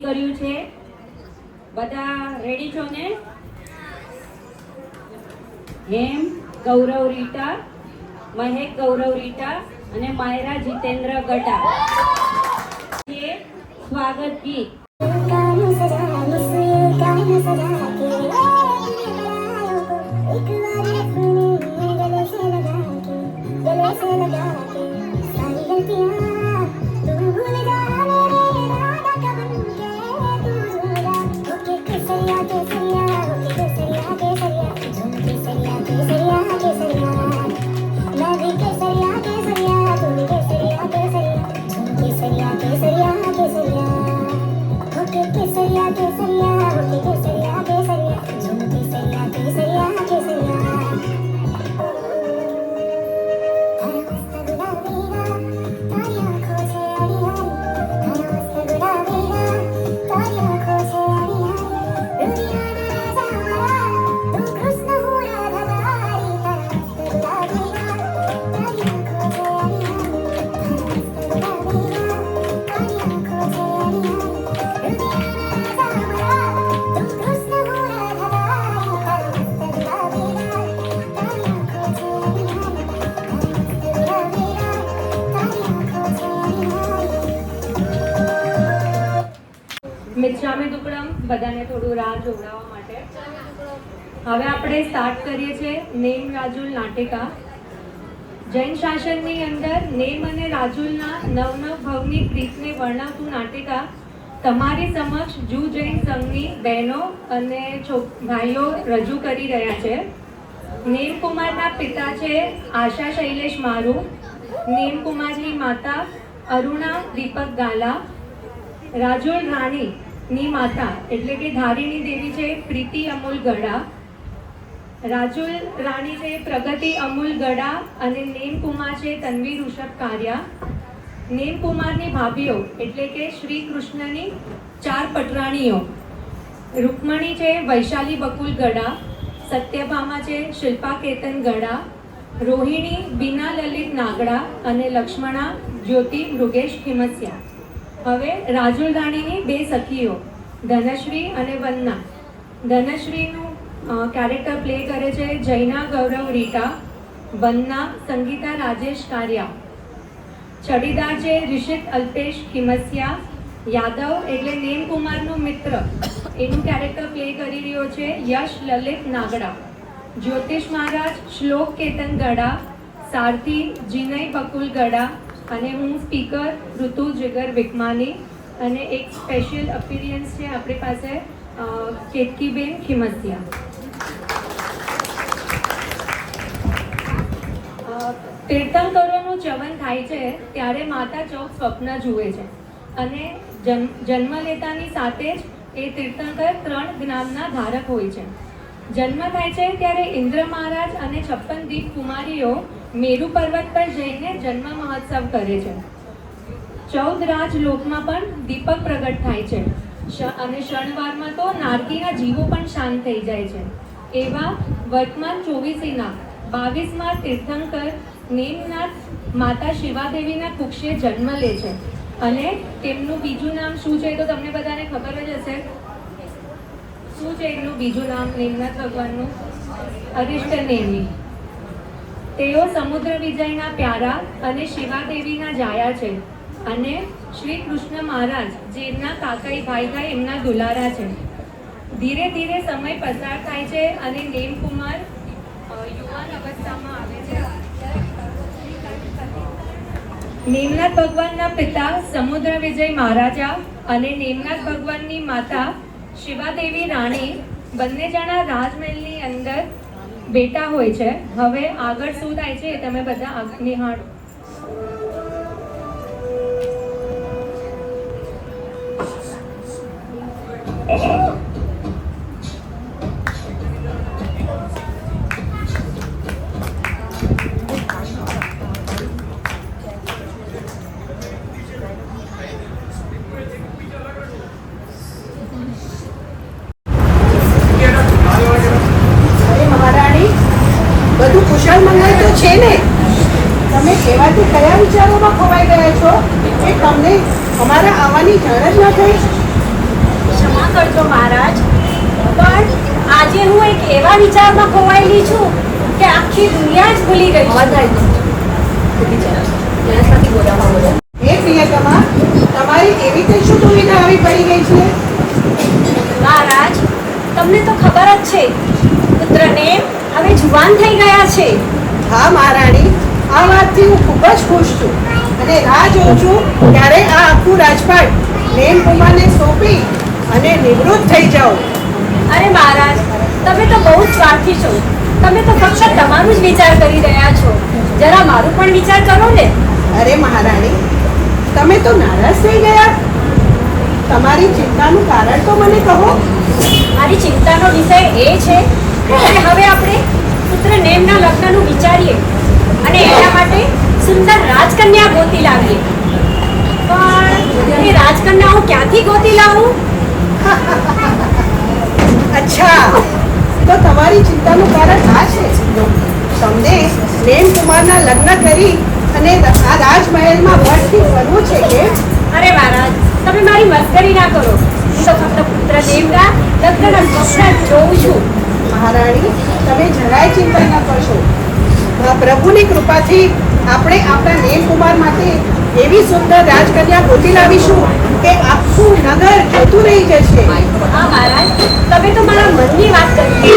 કર્યું છે. બધા રેડી છો ને? હેમ ગૌરવ રીટા, મહેક ગૌરવ રીટા અને માયરા જીતેન્દ્ર ગટા. સ્વાગત ગીત. મિચ્છામી દુક્કડમ બધાને થોડું રાહ જોવડાવવા માટે હવે આપણે સ્ટાર્ટ કરીએ છીએ નેમ રાજુલ નાટિકા. જૈન શાસનની અંદર નેમ અને રાજુલના નવ ભવની પ્રીતને વર્ણવતું નાટિકા તમારી સમક્ષ જૂ જૈન સંઘની બહેનો અને ભાઈઓ રજૂ કરી રહ્યા છે. નેમ કુમારના પિતા છે આશા શૈલેષ મારુ. નેમ કુમારની માતા અરુણા દીપક ગાલા. રાજુલ રાણી ની માતા એટલે કે ધારીણી દેવી છે પ્રીતિ અમૂલ ગડા. રાજુલ રાણી છે પ્રગતિ અમૂલ ગડા અને નેમ કુમાર છે તન્વી ઋષભ કારિયા. નેમ કુમારની ભાભીઓ એટલે કે શ્રી કૃષ્ણની 4 પટરાણીઓ. રૂકમણી છે વૈશાલી બકુલ ગડા. સત્યભામા છે શિલ્પા કેતન ગડા. રોહિણી બીના લલિત નાગડા અને લક્ષ્મણા જ્યોતિ મૃગેશ ખીમસિયા. હવે રાજુલ રાણીની 2 સખીઓ ધનશ્રી અને વંદના. ધનશ્રીનું કેરેક્ટર પ્લે કરે છે જૈના ગૌરવ રીટા. વંદના સંગીતા રાજેશ કારિયા. છડીદાર છે રિષિત અલ્પેશ ખીમસિયા. યાદવ એટલે નેમ કુમારનો મિત્ર એનું કેરેક્ટર પ્લે કરી રહ્યો છે યશ લલિત નાગડા. જ્યોતિષ મહારાજ શ્લોક કેતન ગડા. સારથી જીનય બકુલ ગડા અને હું સ્પીકર ઋતુ જીગર વિકમાની. અને એક સ્પેશિયલ અપિયરન્સ છે આપણી પાસે કેતકીબેન ખીમસિયા. તીર્થંકરોનું ચવન થાય છે ત્યારે માતા ચૌદ સ્વપ્ન જુએ છે અને જન્મ લેતાની સાથે જ એ તીર્થંકર 3 જ્ઞાનના ધારક હોય છે. જન્મ થાય છે ત્યારે ઇન્દ્ર મહારાજ અને 56 દીપ કુમારીઓ મેરુ પર્વત પર જઈને જન્મ મહોત્સવ કરે છે. 14 રાજલોકમાં પણ દીપક પ્રગટ થાય છે અને શણવારમાં તો નારકીના જીવો પણ શાંત થઈ જાય છે. એવા વર્તમાન 24ના 22માં તીર્થંકર નેમનાથ માતા શિવાદેવીના કુક્ષે જન્મ લે છે અને તેમનું બીજું નામ શું છે તો તમને બધાને ખબર જ હશે. શું છે એમનું બીજું નામ નેમનાથ ભગવાનનું? અરિષ્ટ નેમી. તેઓ સમુદ્ર વિજયના પ્યારા અને શિવાદેવીના જાયા છે અને શ્રી કૃષ્ણ મહારાજ જે એમના કાકાઈ ભાઈ થાય એમના દુલારા છે. ધીરે ધીરે સમય પસાર થાય છે અને નેમ કુમાર યુવાન અવસ્થામાં આવે છે. નેમનાથ ભગવાનના પિતા સમુદ્ર વિજય મહારાજા અને નેમનાથ ભગવાનની માતા શિવાદેવી રાણી બંને જણા રાજમહેલની અંદર બેટા હોય છે. હવે આગળ શું થાય છે તમે બધા નિહાળો. કુશળ મંગળ તો છે ને, તમે કહેવાથી કયા વિચારોમાં ખોવાઈ ગયા છો એ તમને અમારા આવવાની જાણ જ ન થઈ? કરજો મહારાજ, પણ આજે હું એક એવા વિચારમાં ખોવાયેલી છું કે આખી દુનિયા જ ભૂલી ગઈ છું. હે પ્રિયતમા, તમારી એવી કઈ શું દુવિધા આવી પડી ગઈ છે? મહારાજ, તમને તો ખબર જ છે, પુત્રને હવે જુવાન થઈ ગયા છે. હા મહારાણી, આ વાતથી હું ખૂબ જ ખુશ છું અને રાહ જોઉં છું ત્યારે આ આખું રાજપાટ નેમ કુમારને સોંપી અને નિવૃત્ત થઈ જાઓ. અરે મહારાજ, તમે તો બહુ જ સ્વાર્થી છો. તમે તો ફક્ત તમારું જ વિચાર કરી રહ્યા છો. જરા મારું પણ વિચાર કરો ને. અરે મહારાણી, તમે તો નારાજ થઈ ગયા. તમારી ચિંતાનું કારણ તો મને કહો. મારી ચિંતાનો વિષય એ છે કે હવે આપણે પુત્ર નેમના લગ્નનું વિચારીએ અને એના માટે સુંદર રાજકન્યા ગોતી લાવીએ. પણ એ રાજકન્યા હું ક્યાંથી ગોતી લાવું? અચ્છા, તો તમારી ચિંતાનું કારણ આ છે. તમને નેમ કુમારના લગ્ન કરી અને આ રાજમહેલમાં વટથી ફરવું છે કે? અરે મહારાજ, તમે મારી મસ્કરી ના કરો. હું તો ફક્ત પુત્ર નેમના લગ્નના સ્વપ્ન જોઉં છું. મહારાણી, તમે જરાય ચિંતા ન કરશો. આ પ્રભુની કૃપાથી આપણે આપણા નેમ કુમાર માટે એવી સુંદર રાજકન્યા ગોતી લાવીશું કે આખું નગર જોતું રહી જશે. હા મહારાજ, તમે તો મારા મનની વાત કરી.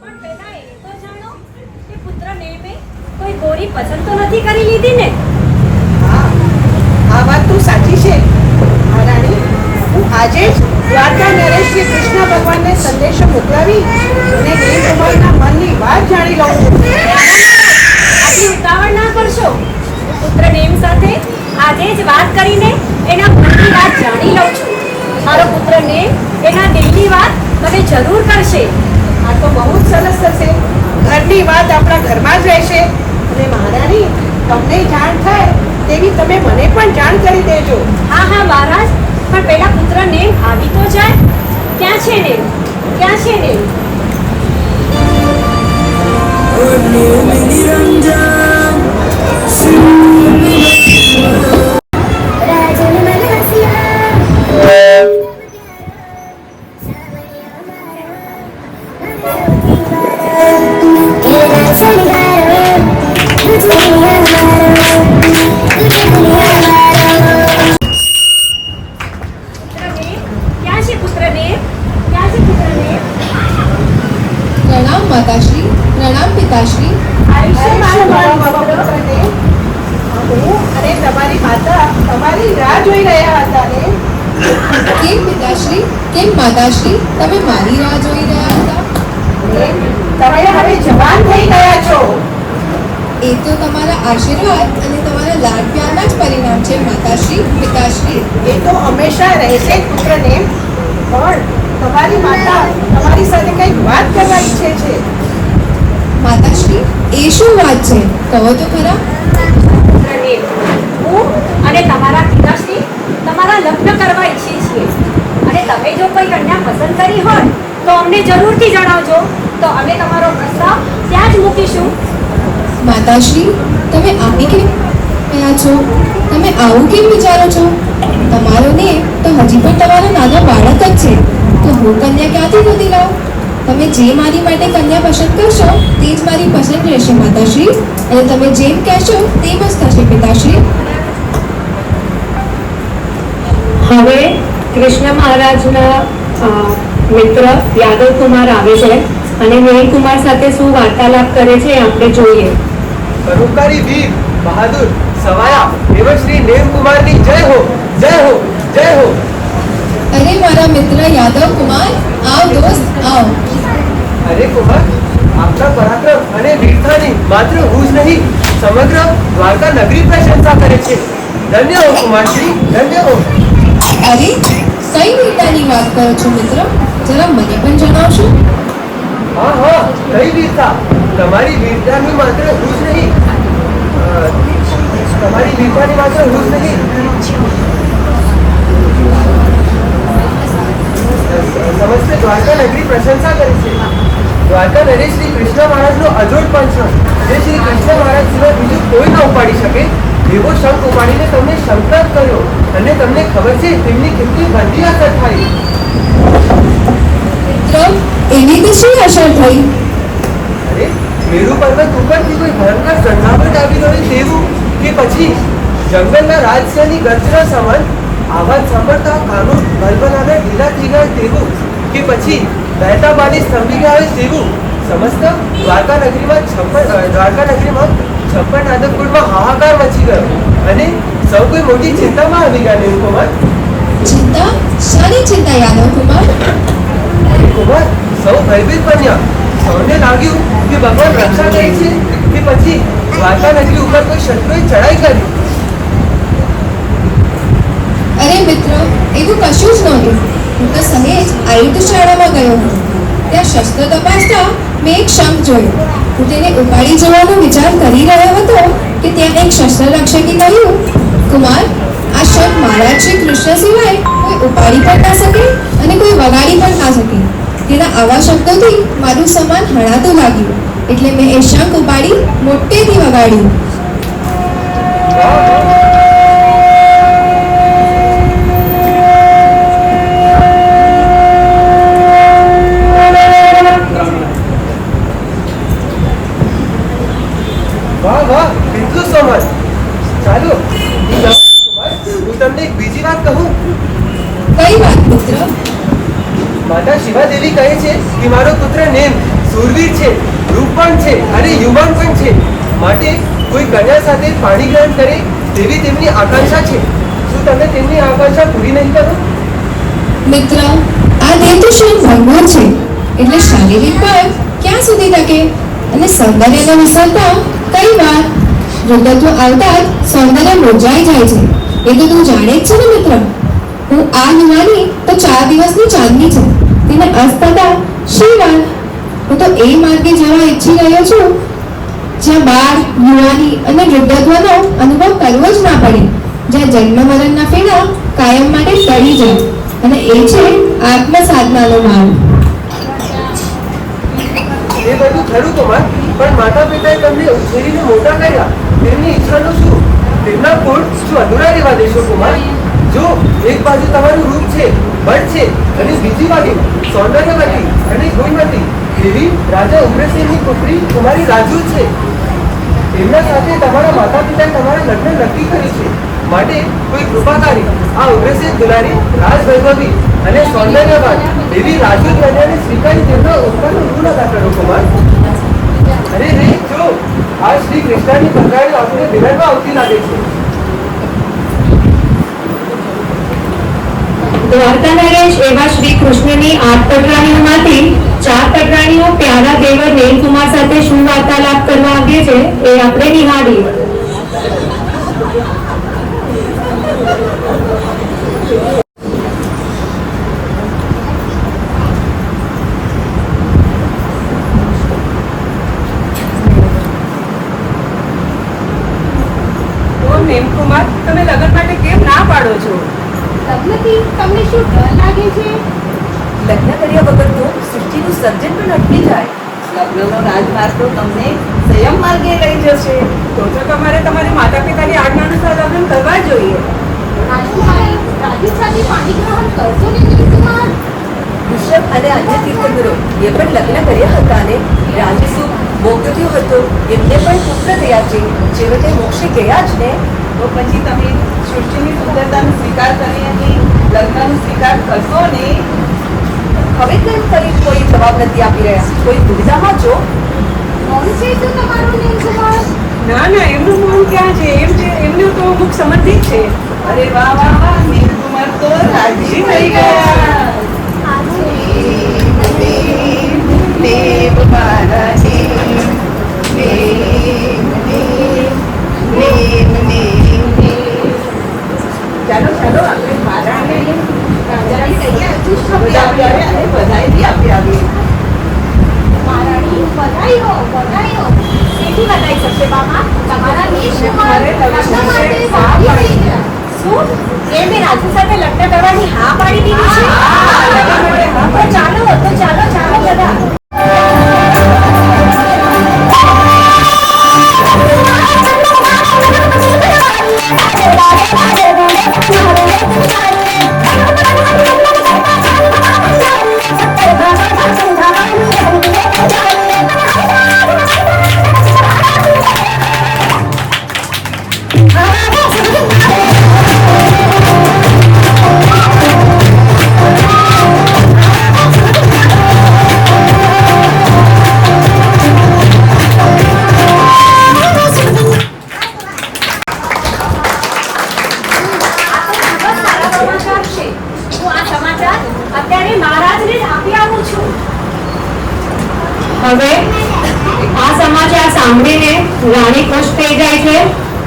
પણ પહેલા એ તો જાણો કે પુત્ર નેમે કોઈ ગોરી પસંદ તો નથી કરી લીધી ને? હા, આ વાત તો સાચી છે મહારાણી. હું આજે જ દ્વારકા નરેશ શ્રી કૃષ્ણ ભગવાનને સંદેશો મોકલાવી અને નેમ કુમારના મનની વાત જાણી લઉં છું. આટલી ઉતાવળ ના કરશો. હું પુત્ર નેમ સાથે આજે જ વાત કરીને એના મનની વાત જાણી લઉં છું. મારો પુત્ર નેમ એના દિલની વાત મને જરૂર કરશે. આ તો બહુ જ સરસ થશે. ઘરની વાત આપણા ઘરમાં જ રહેશે. અને મહારાણી, તમને જાણ થાય તેવી તમે મને પણ જાણ કરી દેજો. હા હા મહારાજ, પણ પેલા પુત્ર નેમ આવી તો જાય. ક્યાં છે નેમ? ક્યાં છે નેમ? ક્યાં છે પુત્ર નેમ? ક્યાં છે પુત્ર નેમ? પ્રણામ માતાશ્રી, પ્રણામ પિતાશ્રી. આયુષ્યમાન ભવ પુત્ર. પુત્રને હું અને તમારી માતા તમારી રાહ જોઈ રહ્યા હતા ને. કેમ પિતાશ્રી, કેમ માતાશ્રી, તમે મારી રાહ જોઈ રહ્યા હતા? તમે હવે જવાન થઈ ગયા છો. એ તો તમારા આશીર્વાદ અને તમારા લાડ પ્યારના જ પરિણામ છે માતાશ્રી, પિતાશ્રી. એ તો હંમેશા રહેશે જ પુત્રને. પણ તમારી માતા તમારી સાથે કંઈક વાત કરવા ઈચ્છે છે. માતાશ્રી, એ શું વાત છે? કહો તો ખરા. પુત્ર નેમ, હું અને તમારા પિતાશ્રી તમારા લગ્ન કરવા ઈચ્છીએ છીએ. અને તમે જો કોઈ કન્યા પસંદ કરી હોય તો અમને જરૂરથી જણાવજો. તો અમે તમારો પ્રસ્તાવ ત્યાં જ મૂકીશું. માતાશ્રી, તમે આવી કેમ રહ્યા છો? તમે આવું કેમ વિચારો છો? તમારો ને તો હજી પણ તમારો નાનો બાળક જ છે. તો હું કન્યા ક્યાંથી ગોતી લાવું? તમે જે મારી માટે કન્યા પસંદ કરશો તે જ મારી પસંદ રહેશે માતાશ્રી. અને તમે જેમ કહેશો તેમ જ થશે પિતાશ્રી. હવે કૃષ્ણ મહારાજના મિત્ર યાદવ કુમાર આવે છે અને મેલ કુમાર સાથે શું વાર્તાલાપ કરે છે એ આપણે જોઈએ. પરોપકારી વીર બહાદુર સવાયા એવા શ્રી નેમ કુમારની જય હો, જય હો, જય હો. અરે મારા મિત્ર યાદવ કુમાર, આવ દોસ્ત આવ. અરે કુમાર, આપના પરાક્રમ અને વીરતાની માત્ર હું જ નહીં સમગ્ર દ્વારકા નગરી પ્રશંસા કરે છે. ધન્ય હો કુમારશ્રી, ધન્ય હો. અરે કઈ વીરતાની વાત કરો છો મિત્ર? જરા મને પણ જણાવશો. હા હા, કઈ વીરતા? તમારી વીરતાની માત્ર હું જ નહીં તમારી વીરતાની માત્ર હું જ નહીં સમસ્ત દ્વારકા નગરી પ્રશંસા કરે છે. દ્વારકા નરેશ શ્રી કૃષ્ણ મહારાજનો અજોડ પણ છે, જે શ્રી કૃષ્ણ મહારાજ સિવાય બીજું કોઈ ન ઉપાડી શકે એવો શંખ ઉપાડીને તમને સંકલ્પ કર્યો અને તમને ખબર છે તેમની કેટલી ગંદી અસર થઈ. મિત્ર, એની તો શું અસર થઈ? અરે મેરુ પર્વત ઉપરથી કોઈ ભયંકર ઝંઝાવટ આવી ગયો તેવું, કે પછી જંગલના રાજ્યની ગર્જના સમાન આવાજ સાંભળતા કાનો ભલભલાના ઢીલા થઈ ગયા તેવું, કે પછી વહેતા પાણી સ્તંભી ગયા હોય તેવું સમસ્ત દ્વારકા નગરીમાં છપ્પન નાદકુંડમાં હાહાકાર મચી ગયો અને સૌ કોઈ મોટી ચિંતામાં આવી ગયા. નેમકુમાર, ચિંતા? શાની ચિંતા યાદવ કુમાર? કુમાર, સૌ ભયભીત બન્યા. સૌને લાગ્યું કે ભગવાન રક્ષા કરે છે કે પછી દ્વારકા નગરી ઉપર કોઈ શત્રુએ ચડાઈ કરી. અરે મિત્ર, એવું કશું જ નહોતું. હું તો સહેજ આયુધ શાળામાં ગયો હતો. ત્યાં શસ્ત્ર તપાસતા મેં એક શંખ જોયો. હું તેને ઉપાડી જવાનો વિચાર કરી રહ્યો હતો કે ત્યાં એક શસ્ત્ર રક્ષકે કહ્યું, કુમાર, આ શંખ મહારાજ શ્રી કૃષ્ણ સિવાય કોઈ ઉપાડી પણ ના શકે અને કોઈ વગાડી પણ ના શકે. તેના આવા શબ્દોથી મારું સમાન હણાતું લાગ્યું, એટલે મેં એ શંખ ઉપાડી મોટેથી વગાડ્યું. વાહ વાહ, કેટલું સમજ. ચાલો હું તમને એક બીજી વાત કહું. કઈ વાત મિત્ર? માતા શિવાદેવી કહે છે કે મારો પુત્ર નેમ શૂરવીર છે, રૂપવાન છે અને યુવાન પણ છે. માટે કોઈ કન્યા સાથે પાણી ગ્રહણ કરે તેવી તેમની આકાંક્ષા છે. શું તમે તેમની આકાંક્ષા પૂરી નહીં કરો? મિત્ર, આ દેહ તો શરીર ભંગુર છે, એટલે શારીરિક બળ ક્યાં સુધી ટકે? અને સૌંદર્યને વિસરતા કઈ વાર? વૃદ્ધત્વ આવતા જ સૌંદર્ય મોજાઈ જાય છે. એ તો તું જાણે જ છે ને મિત્ર. હું આ યુવાની તો 4 દિવસની ચાંદની છે, તેને અસ્ત થતા શી વાર? હું તો એ માર્ગે જવા ઈચ્છી રહ્યો છું જ્યાં બાળ, યુવાની અને વૃદ્ધત્વનો અનુભવ કરવો જ ના પડે, જ્યાં જન્મ મરણના ફેરા કાયમ માટે ટળી જાય, અને એ છે આત્મ સાધનાનો માર્ગ. એ બધું ખરું કુમાર, પણ માતા પિતાએ તમને ઉછેરીને મોટા કર્યા. તેમની ઈચ્છાનું શું? તેમના કુળ શું અધૂરા રહેવા દેશો કુમાર? જો એક બાજુ તમારું રૂપ છે, બળ છે, અને બીજી બાજુ સૌંદર્યવતી અને ગુણવતી એવી રાજા ઉગ્રસેનની પુત્રી કુમારી રાજુ છે. તેમના સાથે તમારા માતા પિતાએ તમારા લગ્ન નક્કી કર્યું છે. માટે કોઈ કૃપાકારી આ ઉગ્રસેન દુલારી, રાજવૈભવી અને સૌંદર્યવાન એવી રાજુ કન્યાને સ્વીકારી તેમના ઉપરનો ઋણ અદા કરો કુમાર. અરે રે, જો આ શ્રી કૃષ્ણની પંગાળી આપણે વિલંબમાં આવતી લાગે છે. દ્વારકા નરેશ એવા શ્રી કૃષ્ણની 8 પટરાણીઓમાંથી 4 પટરાણીઓ પ્યારા દેવર નેમકુમાર સાથે શું વાર્તાલાપ કરવા આવીએ છે એ આપણે નિહાળીએ. નેમકુમાર, તમે લગ્ન માટે કેમ ના પાડો છો? લગ્નથી તમને શું ડર લાગે છે? લગ્ન કર્યા વગર તો સૃષ્ટિનું સર્જન પણ અટકી જાય. લગ્નનો રાજમાર્ગ તો તમને સંયમ માર્ગે લઈ જશે. તો તમારે તમારી માતા પિતાની આજ્ઞા અનુસાર લગ્ન કરવા જોઈએ. રાજુભાઈ, રાજુ સાથે પાણી ગ્રહણ કરશો ને નેમકુમાર? ઋષભ અને અન્ય તીર્થંકરો એ પણ લગ્ન કર્યા હતા ને રાજસુખ ભોગવ્યો હતો. એમને પણ પુત્ર થયા છે. છેવટે મોક્ષે ગયા જ ને. તો પછી તમે સૃષ્ટિની સુંદરતાનો સ્વીકાર કરી અને લગ્નનો સ્વીકાર કરશો ને? હવે કેમ ફરી કોઈ જવાબ નથી આપી રહ્યા? કોઈ દુવિધામાં છો? કોણ છે તો તમારો નેમકુમાર? ના ના, એમનું મૌન ક્યાં છે? એમનું તો મુખ સંબંધિત છે. અરે વાહ વાહ વાહ, નેમકુમાર તો રાજી થઈ ગયા. દેવ મારા ચાલો ચાલો, આપણે મારાને રાજાની તૈયાર બધાઈ બી આપી આવીએ. મહારાણી, બધાઈ હો. શેની બધાઈ શકશે બાપા? તમારા નેમકુમાર લગ્ન માટે રાજી થઈ ગયા. શું? એમને રાજુ સાથે લગ્ન કરવાની હા પાડી દીધી છે? તો ચાલો બધા. હવે આ સમાચાર સાંભળીને રાણી ખુશ થઈ જાય છે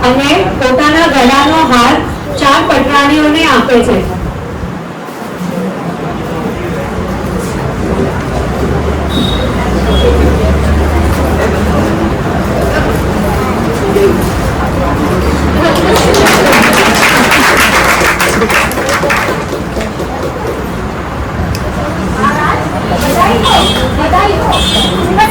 અને પોતાના ગળાનો હાર 4 પટરાણીઓને આપે છે.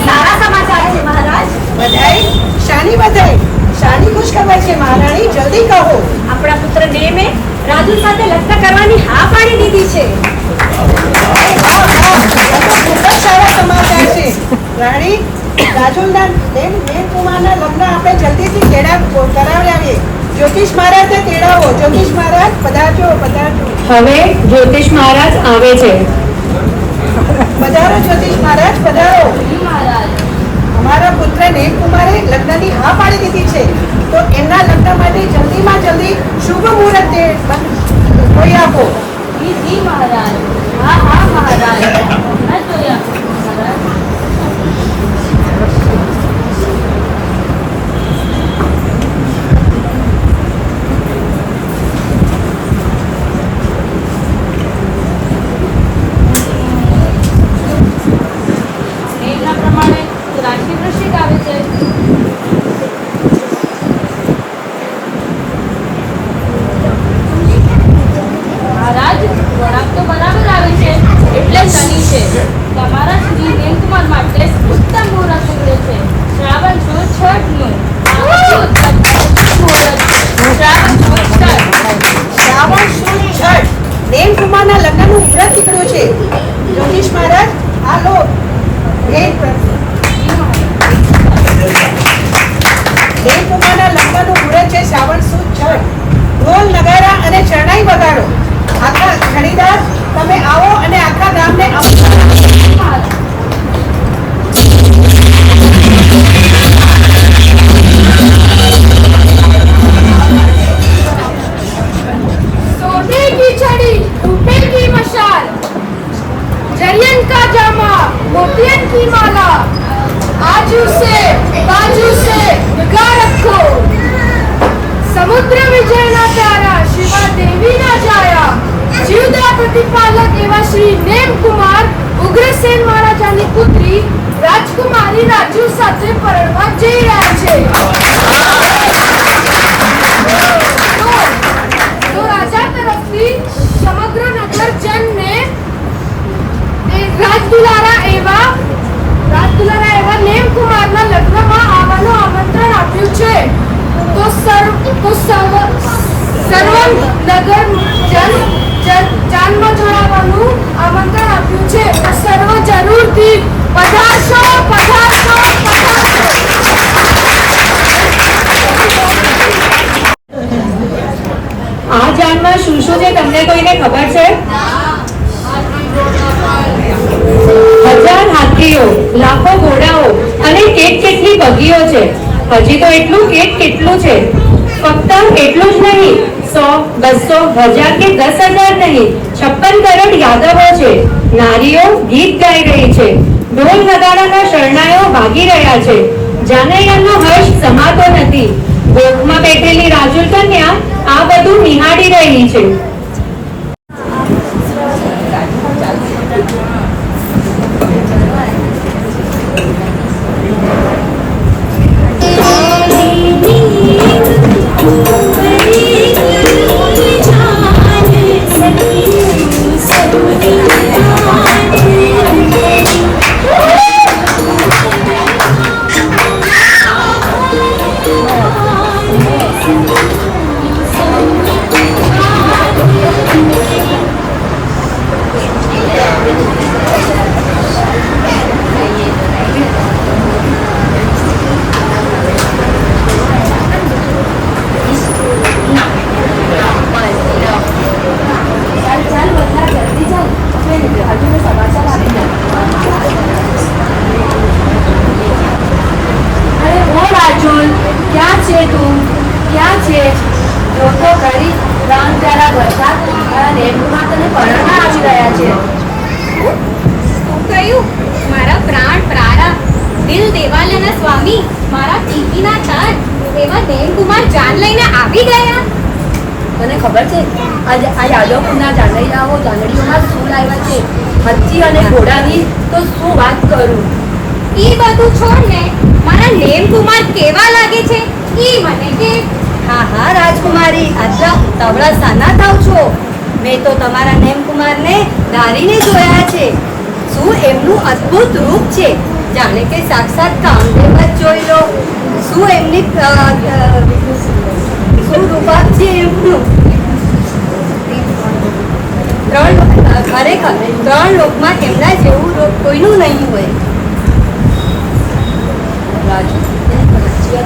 સારા સમાચાર છે મહારાજ. બધાઈ શાની બધાઈ શાની ખુશખબર છે મહારાણી, જલ્દી કહો. આપણા પુત્ર નેમે રાજુ સાથે લગ્ન કરવાની હા પાડી દીધી છે. ખૂબ જ સારા સમાચાર છે રાણી. રાજુલના કુમારના લગ્ન આપણે જલ્દીથી કરાવી આવીએ. જ્યોતિષ મહારાજને તેડાવો. જ્યોતિષ મહારાજ પધારજો પધારજો. હવે જ્યોતિષ મહારાજ આવે છે. પધારો જ્યોતિષ મહારાજ પધારો. અમારા પુત્ર નેમકુમારે લગ્નની હા પાડી દીધી છે, તો એમના લગ્ન માટે જલ્દીમાં જલ્દી શુભ મુહૂર્ત કોઈ આપો. મહારાજ. હા હા મહારાજ. મેં જોયા મહારાજ. પ્રમાણે રાશિ વૃશ્ચિક આવે છે. મહારાજ વળાંક તો બરાબર આવે છે એટલે શનિ છે. તમારા શ્રી નેમકુમાર માટે ઉત્તમ મુહૂર્ત નીકળે છે. શ્રાવણ સુદ 6 નું શ્રાવણ સુદ 6 નેમકુમારના લગ્નનું મુહૂર્ત નીકળ્યું છે. જ્યોતિષ મહારાજ આ લો નેમકુમારના લગ્નનું મુહૂર્ત છે શ્રાવણ સુદ 6. ઢોલ નગારા અને શરણાઈ વગાડો. આખા ખરીદાર તમે આવો અને આખા ગામને सोने की छड़ी रूपे की मशाल जरियन का जामा मोतियन की माला आजू से बाजू से लगा रखो समुद्र विजय ना प्यारा शिवा देवी ना जाया जीवदा प्रतिपालक एवं श्री नेम कुमार उग्रसेन महाराजाની પુત્રી રાજકુમારી રાજુ સાથે પરણવા જઈ રહ્યા છે. તો રાજા તરફથી સમગ્ર નગરજનને રાજદુલારા એવા નેમકુમારના લગ્નમાં આવવાનું આમંત્રણ આપ્યું છે. તો સર્વ નગર જાનમાં જોડાવાનું આમંત્રણ આપ્યું છે. તો સર્વ જરૂરથી પધારશો પધારશો આ જાનમાં શું શું છે તમને કોઈને ખબર છે? 1000 હાથીઓ, લાખો ઘોડાઓ અને કેટલી બગીઓ છે. હજી તો એટલું કેટલું છે. ફક્ત એટલું જ નહીં, 100, 200, 1000 કે 10,000 નહીં, 56 કરોડ યાદવો છે. નારીઓ ગીત ગાઈ રહી છે. ઢોલ નગારાના શરણાઈઓ વાગી રહ્યા છે. જાનૈયાનો હર્ષ સમાતો નથી. ગોખમાં બેઠેલી રાજુલ કન્યા આ બધું નિહાળી રહી છે. દિલ દેવાલાના સ્વામી મારા પીકીના તાર એવા દેવકુમાર જાન લઈને આવી ગયા. તને ખબર છે આજે આ યાદવપુરના જાનડીઓમાં શું લાવ્યા છે? હાથી અને ઘોડાની તો શું વાત કરું. ઈ બધું છોડ ને, મારા દેવકુમાર કેવા લાગે છે ઈ મને કે. હા હા રાજકુમારી, આટલા તવળા સાના થાવ છો? મેં તો તમારા નેમકુમારને ધારીને જોયા છે. શું એમનું અદ્ભુત રૂપ છે, જાણે કે સાક્ષાત કામદેવ જ જોઈ લો. શું એમની શું રૂપાક છે એમનું. ખરેખર 3 લોકમાં એમના જેવું રૂપ કોઈનું નહીં હોય. રાજુ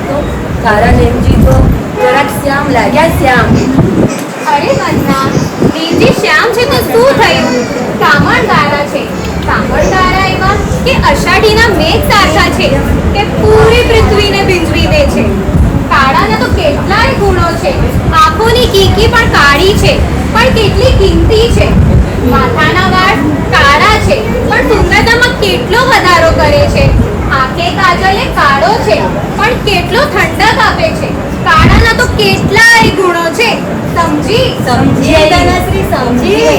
તો તારા નેમજી તો જરાક શ્યામ લાગ્યા. શ્યામ અરે મન્ના, દેવજી શ્યામ છે તો શું થયું? કામણદારા છે. કામણદારા એવા કે અષાઢીના મેઘ સારખા છે કે પૂરી પૃથ્વીને ભીંજવી દે છે. કાળાના તો કેટલાય ગુણો છે. આંખોની કીકી પણ કાળી છે પણ કેટલી કિંમતી છે. માથાના વાળ કાળા છે પણ સુંદરતામાં કેટલો વધારો કરે છે. આંખે કાજલે કાળો છે પણ કેટલો ઠંડક આપે છે. કાળાના તો કેટલાય ગુણો છે. સમજી સમજી દાનાશ્રી, સમજી.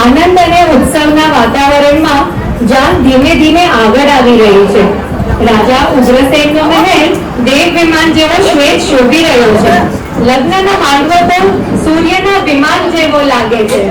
આનંદ અને ઉત્સવના વાતાવરણમાં જાન ધીમે ધીમે આગળ આવી રહી છે. રાજા ઉગ્રસેનનો મહેલ દેવ વિમાન જેવો શ્વેત શોભી રહ્યો છે. લગ્નનો માંડવો તો સૂર્યના વિમાન જેવો લાગે છે.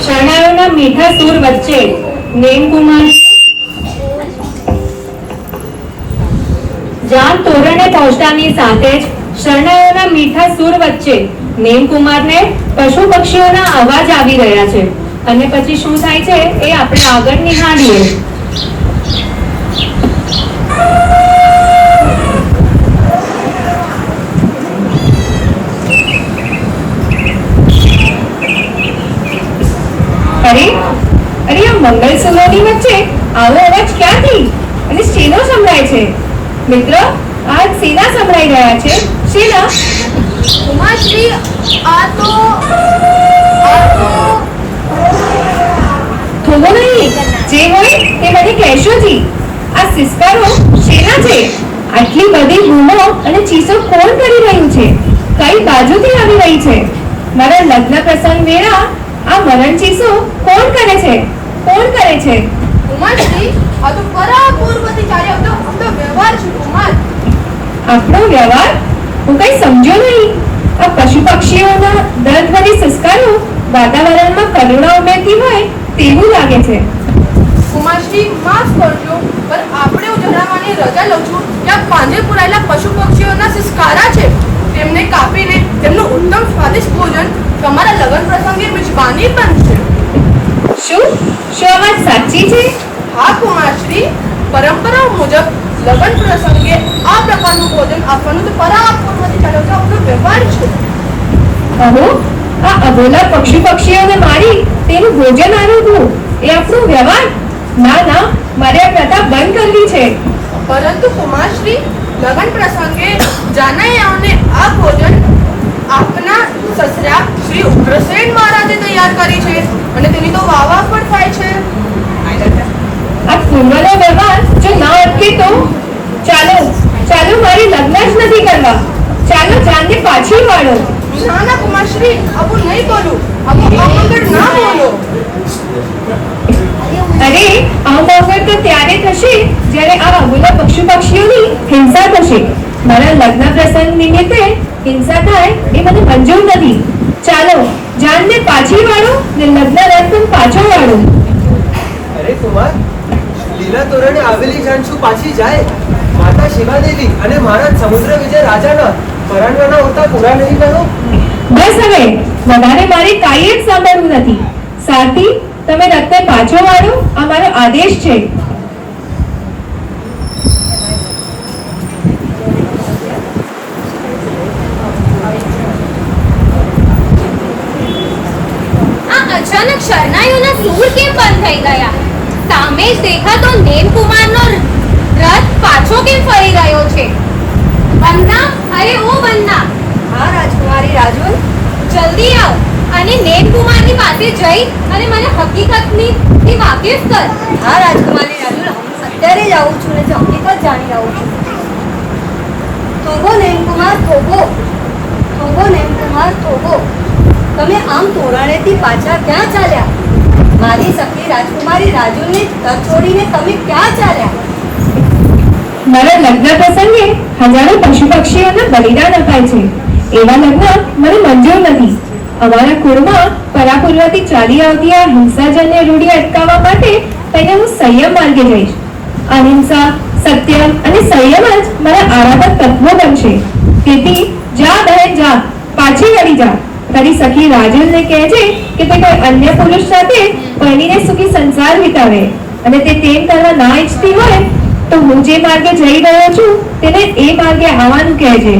શરણાઈઓના મીઠા સૂર વચ્ચે નેમકુમાર જાન તોરણે પહોંચતાની સાથે જ શરણાઈઓના મીઠા સૂર વચ્ચે નેમકુમારને પશુ પક્ષીઓના અવાજ આવી રહ્યા છે. અને પછી શું થાય છે એ આપણે આગળ નિહાળીએ. અરે અરે આ મંગલસૂત્રોની વચ્ચે આવો અવાજ ક્યાંથી અને શેનો સંભળાય છે? મિત્ર, આ શેના સંભળાઈ રહ્યા છે? શેના? ઉમાશ્રી, આ તો થોડો નહીં, જે હોય તે મને કહેશો જી. આ સિસ્કારો શેના છે? આટલી બધી બૂમો અને ચીસો કોણ કરી રહ્યું છે? કઈ બાજુથી આવી રહી છે? મારા લગ્ન પ્રસંગ વેળા આ મરણ ચીસો કોણ કરે છે? કોણ કરે છે? ઉમાશ્રી, આ તો પરાપૂર્વથી ચાલી આવતો વ્યવહાર છે કુમાર. આપણો વ્યવહાર હું કઈ સમજો નહીં. આ પશુ પક્ષીઓના દર્દભરી સંસ્કારો વાતાવરણમાં કરુણા ઉમેરતી હોય તેવું લાગે છે. કુમારશ્રી માફ કરજો, પણ આપણે હું જણાવવાની રજા લઉં છું કે આ પાંજરે પુરાયેલા પશુ પક્ષીઓના સંસ્કારા છે. તેમને કાપીને તેમનું ઉત્તમ સ્વાદિષ્ટ ભોજન તમારા લગ્ન પ્રસંગે મિજબાની બનશે. શું આ વાત સાચી છે? હા કુમારશ્રી, પરંપરાઓ મુજબ લગ્ન પ્રસંગે આ પ્રકારનું ભોજન આપવાનું તો પરાપૂર્વથી ચાલતો આપણો વ્યવહાર છે. અહો, આ અબોલા પક્ષીઓને મારી તેનું ભોજન આરોગવું એ આપણો વ્યવહાર? ના, મારે આ પ્રથા બંધ કરવી છે. પરંતુ કુમારશ્રી, લગ્ન પ્રસંગે જાનૈયાઓને આ ભોજન આપના સસરા શ્રી ઉગ્રસેન મહારાજે તૈયાર કરી છે અને તેની તો વાહ પણ થાય છે. આ પૂર્વનો વ્યવહાર જો ના અટકે તો ચાલો મારી લગ્ન જ નથી કરવા. ચાલો જાનને પાછી વાળો. ના કુમારશ્રી, આવું નહીં બોલું. આવું અમંગળ ના બોલો. અરે આ મંગળ તો ત્યારે થશે જ્યારે આ અબોલા પક્ષીઓની હિંસા થશે. મારા લગ્ન પ્રસંગ નિમિત્તે હિંસા થાય એ મને મંજૂર નથી. ચાલો જાનને પાછી વાળો ને લગ્ન રથ પણ પાછો વાળો. અરે કુમાર, લીલા તોરણે આવેલી જાન શું પાછી જાય? માતા શિવાદેવી અને મહારાજ સમુદ્ર વિજય રાજાના પરાણવાના હોતા પૂરા નહીં કરો. બસ હવે વધારે મારે કાંઈ જ સાંભળવું નથી. સાથી, તમે રથને પાછો વાળો, આ મારો આદેશ છે. આ અચાનક શરણાઈઓના સૂર કેમ બંધ થઈ ગયા? સામે જ દેખાતો નેમકુમારનો રથ પાછો કેમ ફરી ગયો છે? વંદના, અરે ઓ વંદના! હા રાજકુમારી રાજુલ, જલ્દી આવ અને નેમકુમારની પાસે જઈ અને મને હકીકતથી વાકેફ કર. હા રાજકુમારી રાજુલ, અત્યારે જ આવું છું ને હકીકત જાણી આવું છું. થોભો નેમકુમાર થોભો, તમે આમ તોરણેથી પાછા ક્યાં ચાલ્યા? મારી સખી રાજકુમારી રાજુલને તર છોડીને તમે ક્યાં ચાલ્યા? મારા લગ્ન પ્રસંગે હજારો પશુ પક્ષીઓના બલિદાન અપાય છે. એવા લગ્ન મને મંજૂર નથી. અમારા કુળમાં પરાપૂર્વથી ચાલી આવતી આ હિંસાજન્ય રૂઢી અટકાવવા માટે તેને હું સંયમ માર્ગે જઈશ. અહિંસા, સત્ય અને સંયમ જ મારા આરાધક તત્વો બનશે. તેથી જા બહેન જા, પાછી વળી જા. તારી સખી રાજુલને કહેજે કે તે કોઈ અન્ય પુરુષ સાથે પરણીને સુખી સંસાર વિતાવે અને તે તેમ કરવા ના ઈચ્છતી હોય તો હું જે માર્ગે જઈ રહ્યો છું તેને એ માર્ગે આવવાનું કહેજે.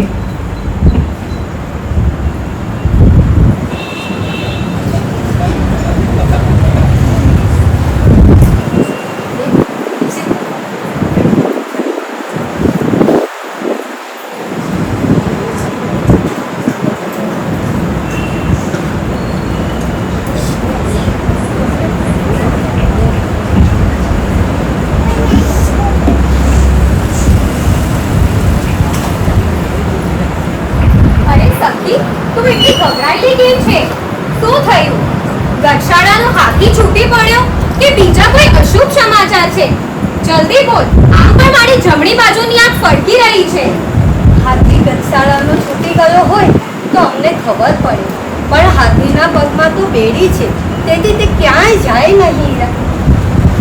તું એટલી ગભરાયેલી કેમ છે? શું થયું? ગઢશાળાનો હાથી છૂટી પડ્યો કે બીજા કોઈ અશુભ સમાચાર છે? જલ્દી બોલ. આમ પણ મારી જમણી બાજુની આંખ ફડકી રહી છે. હાથી ગઢશાળાનો છૂટી ગયો હોય તો અમને ખબર પડે, પણ હાથીના પગમાં તો બેડી છે, તેથી તે ક્યાંય જાય નહીં.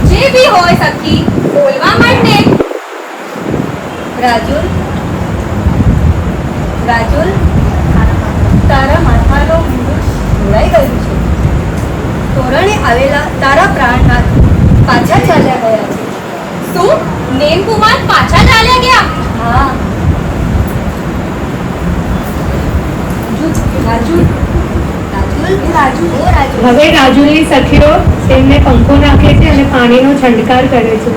જે બી હોય સખી, બોલવા માંડ ને. રાજુલ, તારા માથાનો મુંડું ઢોળાઈ ગયું છે. તોરણે આવેલા તારા પ્રાણનાથ પાછા ચાલ્યા ગયા છે. શું? નેમકુમાર પાછા ચાલ્યા ગયા? હા રાજુલ. હવે રાજુની સખીઓ તેમને પંખો નાખે છે અને પાણીનો છંટકાર કરે છે.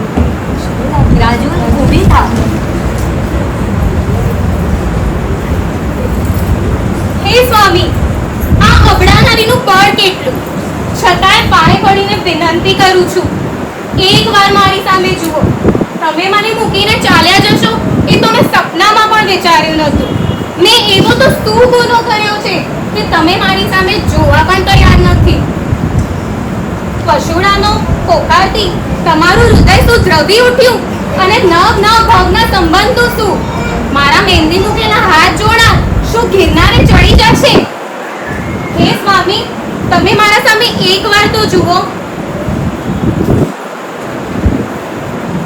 રાજુલ, ઊભી થા. હે સ્વામી, આ અબડા નદીનું પળ કેટલું, છતાંય પાણે પડીને વિનંતી કરું છું, એકવાર મારી સામે જુઓ. તમે મને મૂકીને ચાલ્યા જશો એ તો મેં સપનામાં પણ વિચાર્યું નહોતું. મેં એવો તો શું ગુનો કર્યો છે કે તમે મારી સામે જોવા પણ તૈયાર નથી? પશુડાનો પોકારતી તમારું હૃદય શું દ્રવી ઉઠ્યું અને નવ ભાવના સંબંધ તો શું મારા મહેંદી મૂકેલા હાથ જોડા શું ગિરનારે ચડી જશે હે સ્વામી તમે મારા સામે એકવાર તો જુઓ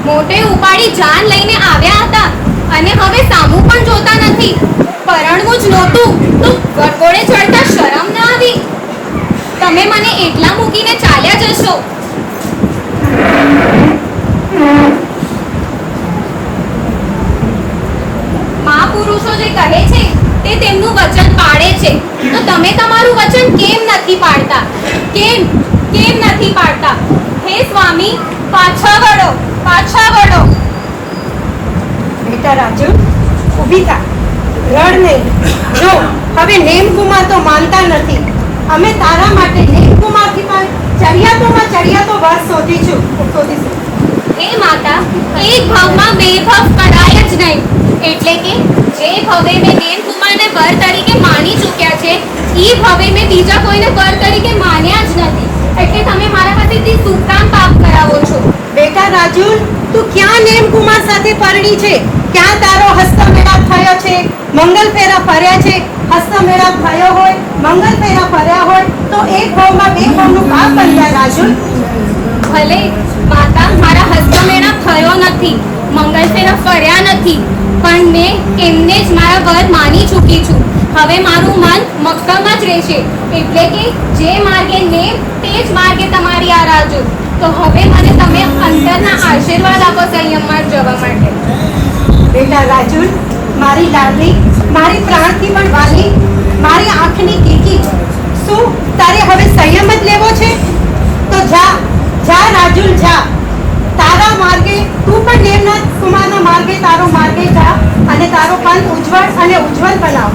મોટે ઉપાડી જાન લઈને આવ્યા હતા અને હવે સામું પણ જોતા નથી પરણવું જ નહોતું તો વરઘોડે ચડતા શરમ ન આવી તમે મને એકલા મૂકીને ચાલ્યા જશો મહાપુરુષો જે કહે છે તે તેમનું વચન પાળે છે તો તમે તમારું વચન કેમ નથી પાળતા કેમ નથી પાળતા હે સ્વામી પાછા વળો બેટા રાજુ ઊભી થા રડ નહીં જો હવે નેમકુમાર તો માનતા નથી અમે તારા માટે નેમકુમારથી પણ ચડિયાતો વર શોધીશું હે માતા એક ભાવમાં બે ભાવ કરાય જ નહીં એટલે કે જે ભવે મેં નેમકુમારને વર તરીકે માની ચૂક્યા છે ઈ ભવે મેં બીજા કોઈને વર તરીકે માન્યા જ નથી એટલે તમે મારા પાસેથી શું કામ પાપ કરાવો છો બેટા રાજુ તું ક્યાં નેમકુમાર સાથે પરણી છે ક્યાં તારો હસ્તમેળાપ થયો છે મંગલ ફેરા ફર્યા છે હસ્તમેળાપ થયો હોય મંગલ ફેરા ફર્યા હોય તો એક ભાવમાં બે ભાવનું પાપ બન્યા રાજુ ભલે માતા મારા હસ્તમેળાપ થયો નથી મંગલ ફેરા ફર્યા નથી પણ મેં એમને જ મારા વર માની ચૂકી છું હવે મારું મન મક્કમ જ રહેશે એટલે કે જે માર્ગે નેમ તે જ માર્ગે તમારી આ રાજુ તો હવે મને તમે અંતરના આશીર્વાદ આપો સંયમમાં જવા માટે બેટા રાજુ મારી લાડલી મારી પ્રાણથી પણ વાલી મારી આંખની કીકી શું તારે હવે સંયમ જ લેવો છે તો જા રાજુ જા તારા માર્ગે તું પણ નેમનાથ કુમારના માર્ગે તારો માર્ગે જા અને તારો પંથ ઉજ્જવળ બનાવ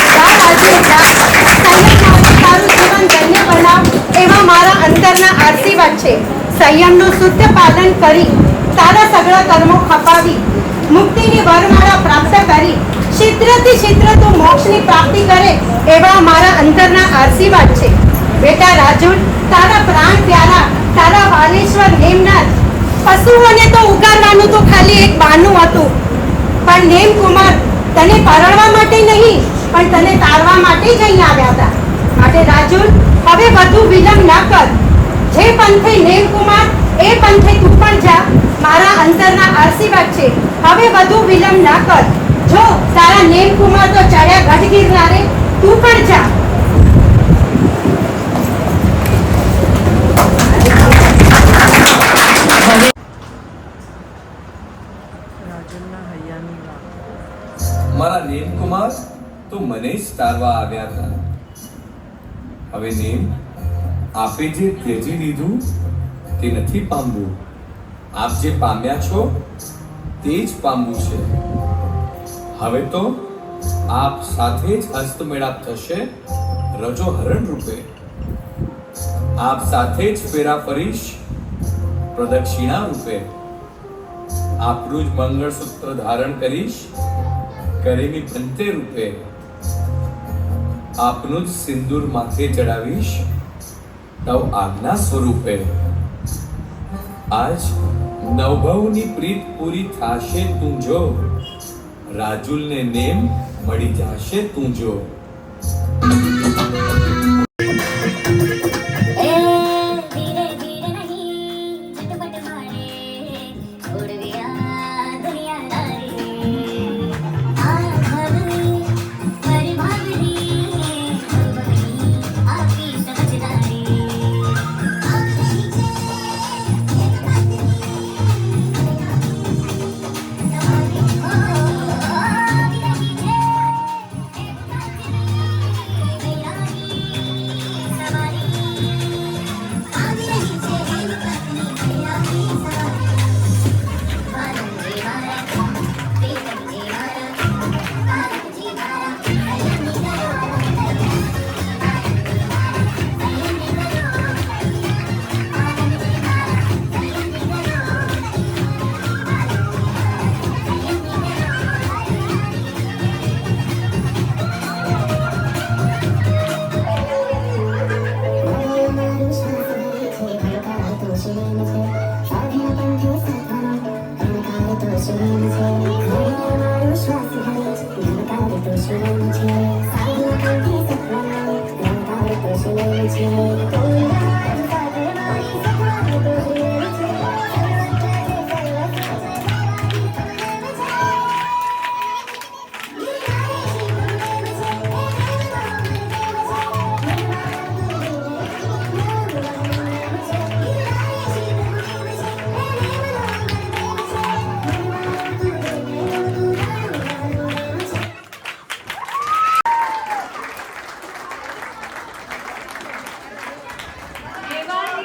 જા રાજુ જા સંયમ માર્ગે તારું જીવન ધન્ય બનાવ એવા મારા અંતરના આશીર્વાદ છે સંયમનું શુદ્ધ પાલન કરી તારા સગળા કર્મો ખપાવી મુક્તિની વરમાળા પ્રાપ્ત કરી શીઘ્ર તું મોક્ષની પ્રાપ્તિ કરે એવા મારા અંતરના આશીર્વાદ છે બેટા રાજુ તારા પ્રાણ પ્યારા તારા વાલેશ્વર નેમનાથ પશુઓને તો ઉગારવાનું તો ખાલી એક બહાનું હતું પણ નેમકુમાર તને પરણવા માટે નહીં પણ તને તારવા માટે જ અહીં આવ્યા હતા માટે રાજુ હવે વધુ વિલંબ ન કર જે પંથે નેમકુમાર એ પંથે તું પણ જા મારા અંતરના આશીર્વાદ છે હવે વધુ વિલંબ ન કર જો તારા નેમકુમાર તો ચડ્યા ગઢ ગિરનારે તું પણ જા મારા નેમકુમાર તો મને જ તારવા આવ્યા હતા હવે નેમ આપે જે ત્યજી લીધું તે નથી પામવું આપ જે પામ્યા છો તે જ પામવું છે હવે તો આપ સાથે જ હસ્તમેળાપ થશે રજો હરણ રૂપે આપ સાથે જ ફેરા ફરીશ પ્રદક્ષિણા રૂપે આપનું જ મંગળસૂત્ર ધારણ કરીશ કરેલી પંતે રૂપે આપનું જ સિંદૂર માથે ચડાવીશ તવ આજ્ઞા સ્વરૂપે આજ નવભાવની પ્રીત પૂરી થાશે તું જો રાજુલને નેમ મળી જાશે તું જો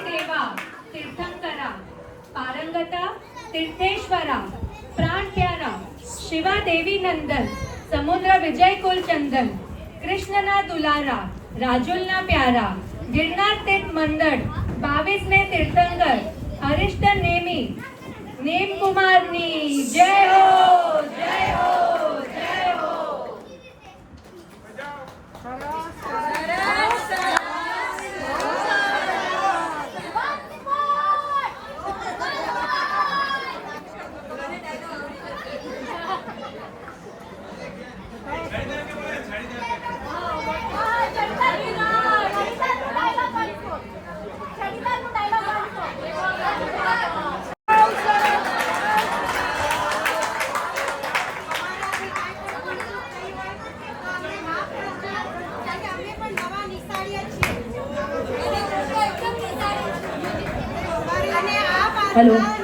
देवा तीर्थंकरा पारंगता तीर्थेश्वरा प्राण प्यारा शिवा देवी नंदन समुद्र विजय कुल चंदन कृष्णना दुलारा રાજુલના પ્યારા ગિરનાર તીર્થ મંડળ 22 ને તીર્થંકર હરીશ નેમી નેમ કુમારની જય હો જય હો જય હો. હેલો